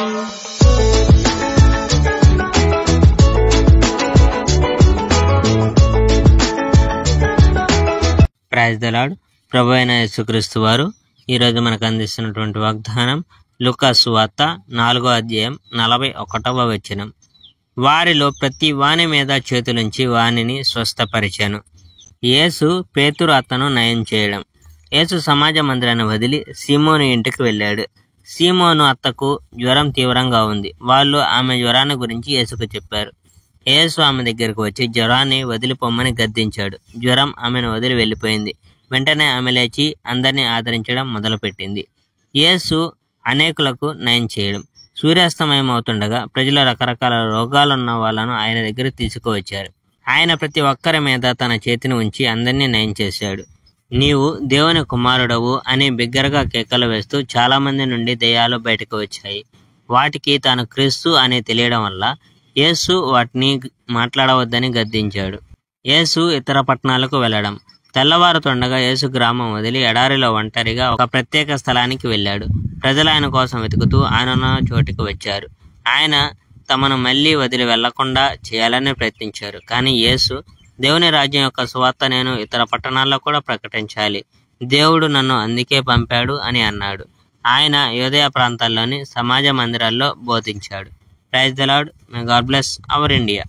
Praise the lord. ప్రభు అయిన యేసుక్రీస్తు వారు ఈరోజు మనకు అందిస్తున్నటువంటి వాగ్దానం లూకా సువార్త 4వ అధ్యాయం 41వ వచనం. వారిలో ప్రతి వాని మీద చేతులుంచి వానిని స్వస్థపరిచాను. యేసు పేతురు అతను నయం చేయడం. యేసు సమాజ మందిరాన్ని వదిలి సీమోను ఇంటికి వెళ్ళాడు. సీమోను అత్తకు జ్వరం తీవ్రంగా ఉంది. వాళ్ళు ఆమె జ్వరాన్ని గురించి యేసుకు చెప్పారు. యేసు ఆమె దగ్గరకు వచ్చి జ్వరాన్ని వదిలిపోమ్మని గద్దించాడు. జ్వరం ఆమెను వదిలి వెళ్ళిపోయింది. వెంటనే ఆమె లేచి అందరినీ ఆదరించడం మొదలుపెట్టింది. యేసు అనేకులకు నయం చేయడం. సూర్యాస్తమయం అవుతుండగా ప్రజలు రకరకాల రోగాలున్న వాళ్ళను ఆయన దగ్గర తీసుకువచ్చారు. ఆయన ప్రతి ఒక్కరి మీద తన చేతిని ఉంచి అందరినీ నయం చేశాడు. నీవు దేవుని కుమారుడవు అని బిగ్గరగా కేకలు వేస్తూ చాలా మంది నుండి దెయ్యాలు బయటకు వచ్చాయి. వాటికి తాను క్రీస్తు అని తెలియడం వల్ల యేసు వాటిని మాట్లాడవద్దని గద్దించాడు. యేసు ఇతర పట్టణాలకు వెళ్ళడం. తెల్లవారుతుండగా యేసు గ్రామం వదిలి ఎడారిలో ఒంటరిగా ఒక ప్రత్యేక స్థలానికి వెళ్ళాడు. ప్రజలు ఆయన కోసం వెతుకుతూ ఆయనున్న చోటికి వచ్చారు. ఆయన తమను మళ్ళీ వదిలి వెళ్లకుండా చేయాలని ప్రయత్నించారు. కానీ యేసు దేవుని రాజ్యం యొక్క సువార్త నేను ఇతర పట్టణాల్లో కూడా ప్రకటించాలి. దేవుడు నన్ను అందుకే పంపాడు అని అన్నాడు. ఆయన యూదయ ప్రాంతాల్లోని సమాజ మందిరాల్లో బోధించాడు. Praise the lord. May God bless our India.